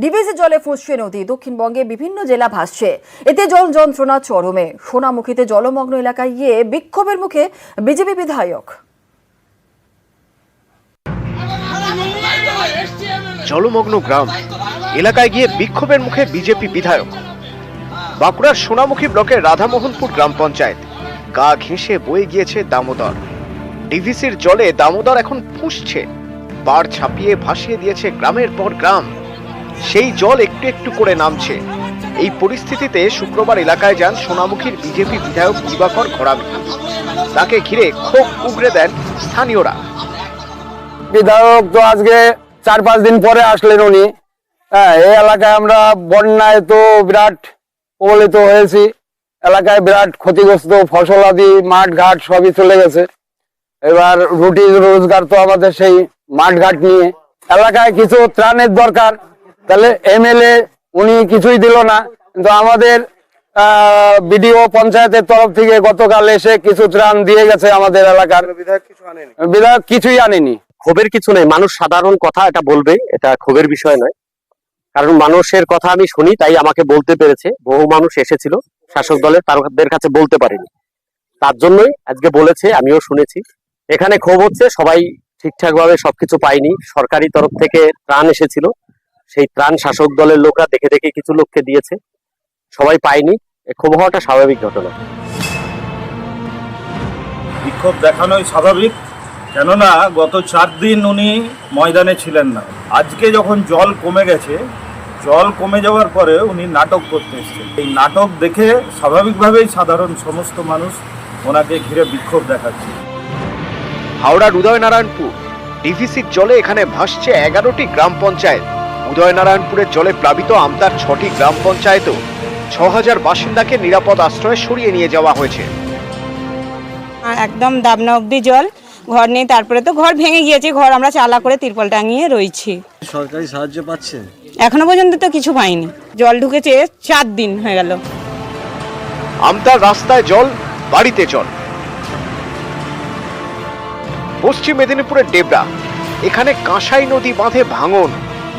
DVC জলে ফুঁসছে নদী, দক্ষিণবঙ্গে বিভিন্ন জেলা ভাসছে। এতে জল যন্ত্রণা চরমে। সোনামুখীতে জলমগ্ন এলাকায় গিয়ে বিক্ষোভের মুখে বিজেপি বিধায়ক। জলমগ্ন গ্রাম এলাকায় গিয়ে বিক্ষোভের মুখে বিজেপি বিধায়ক। বাঁকুড়ার সোনামুখী ব্লকের রাধামোহনপুর গ্রাম পঞ্চায়েত। গা ঘেঁষে বয়ে গিয়েছে দামোদর। ডিভিসির জলে দামোদর এখন ফুঁসছে। বাড় ছাপিয়ে ভাসিয়ে দিয়েছে গ্রামের পর গ্রাম। সেই জল একটু একটু করে নামছে। এই পরিস্থিতিতে শুক্রবার এলাকায় যান সোনামুখীর বিজেপি বিধায়ক দিবাকর ঘরামি। তাকে ঘিরে ক্ষোভ উগরে দেন স্থানীয়রা। বিধায়ক তো আজকে 4-5 দিন পরে আসলেন উনি। এই এলাকায় আমরা বন্যায় তো বিরাট প্রবলিত হয়েছি। এলাকায় বিরাট ক্ষতিগ্রস্ত, ফসলাদি মাঠ ঘাট সবই চলে গেছে। এবার রুটি রোজগার তো আমাদের সেই মাঠ ঘাট নিয়ে। এলাকায় কিছু ত্রাণের দরকার, তাহলে এমএলএ উনি কিছুই দিল না। কিন্তু আমাদের বিডিও পঞ্চায়েতের তরফ থেকে গতকাল এসে কিছু ত্রাণ দিয়ে গেছে আমাদের এলাকার। বিধায়ক কিছুই আনেনি। ক্ষোভের কিছু নেই, মানুষ সাধারণ কথা এটা বলবে, এটা ক্ষোভের বিষয় নয়। কারণ মানুষের কথা আমি শুনি, তাই আমাকে বলতে পেরেছে। বহু মানুষ এসেছিল শাসক দলের, তাদের কাছে বলতে পারেনি, তার জন্যই আজকে বলেছে, আমিও শুনেছি। এখানে ক্ষোভ হচ্ছে, সবাই ঠিকঠাক ভাবে সবকিছু পায়নি। সরকারি তরফ থেকে ত্রাণ এসেছিল, সেই ত্রাণ শাসক দলের লোকরা দেখে দেখে কিছু লোককে দিয়েছে, সবাই পায়নি। ক্ষোভ হওয়াটা স্বাভাবিক ঘটনা। বিক্ষোভ দেখানোই স্বাভাবিক, কেননা গত 4 দিন উনি ময়দানে ছিলেন না। আজকে যখন জল কমে গেছে, জল কমে যাওয়ার পরে উনি নাটক করতে এসেছেন। এই নাটক দেখে স্বাভাবিকভাবেই সাধারণ সমস্ত মানুষ ওনাকে ঘিরে বিক্ষোভ দেখাচ্ছে। হাওড়ার উদয়নারায়ণপুর ডিভিসির জলে এখানে ভাসছে 11টি গ্রাম পঞ্চায়েত। উদয়নারায়ণপুরের জলে প্লাবিত আমতার 6টি গ্রাম পঞ্চায়েতও 6000 বাসিন্দাকে নিরাপদ আশ্রয়ে সরিয়ে নিয়ে যাওয়া হয়েছে। একদম দাবনা অব্দি জল, ঘর নেই। তারপরে তো ঘর ভেঙে গিয়েছে, ঘর আমরা চালা করে তিরপল টাঙিয়ে রয়েছি। সরকারি সাহায্য পাচ্ছেন? এখনো পর্যন্ত তো কিছু পাইনি। জল ঢুকেছে 4 দিন হয়ে গেল। আমতার রাস্তায় জল, বাড়িতে জল। পশ্চিম মেদিনীপুরের ডেবরা, এখানে কাঁসাই নদী বাঁধে ভাঙন।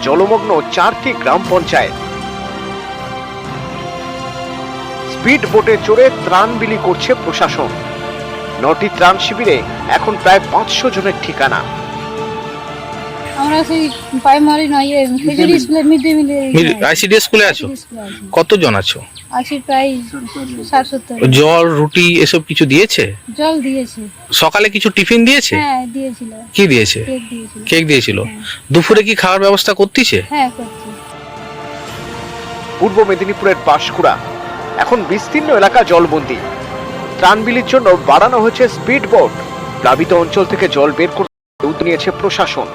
জলমগ্ন 4টি গ্রাম পঞ্চায়েত। স্পিড বোটে চড়ে ত্রাণ বিলি করছে প্রশাসন। 9টি ত্রাণ শিবিরে এখন প্রায় 500 জনের ঠিকানা। আমরা সেই প্রাইমারি নয় কেজিডি স্কুলে মিড ডে মিলে আইসিডি স্কুলে আছো? কতজন আছো? আছি প্রায় 60-70। জল রুটি এসব কিছু দিয়েছে? জল দিয়েছে। সকালে কিছু টিফিন দিয়েছে? হ্যাঁ দিয়েছিল। কি দিয়েছে? কেক দিয়েছিল। কেক দিয়েছিল। দুপুরে কি খাওয়ার ব্যবস্থা করতেছে? হ্যাঁ করছে। পূর্ব মেদিনীপুরের পাঁশকুড়া, এখন বিস্তীর্ণ এলাকা জলবন্দী। ত্রাণ বিলির জন্য বাড়ানো হয়েছে স্পিড বোট। প্লাবিত অঞ্চল থেকে জল বের করতে উদ্যোগ নিয়েছে প্রশাসন।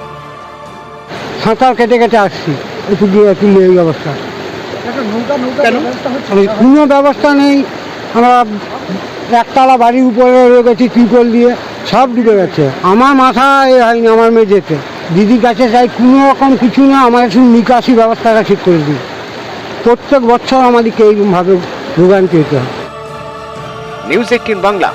সাঁতার কেটে কেটে আসছি, একটু দিয়ে এই অবস্থা। কোনো ব্যবস্থা নেই। আমরা একতলা বাড়ির উপরে রয়ে গেছি, ত্রিপল দিয়ে সব ডুবে গেছে। আমার মাথা হয়নি, আমার মেঝেতে। দিদির কাছে চাই কোনো রকম কিছু না, আমাদের শুধু নিকাশি ব্যবস্থাটা ঠিক করে দিই। প্রত্যেক বছর আমাদেরকে এইরকমভাবে ভোগান্তি হতে হয়। নিউজ 18 বাংলা।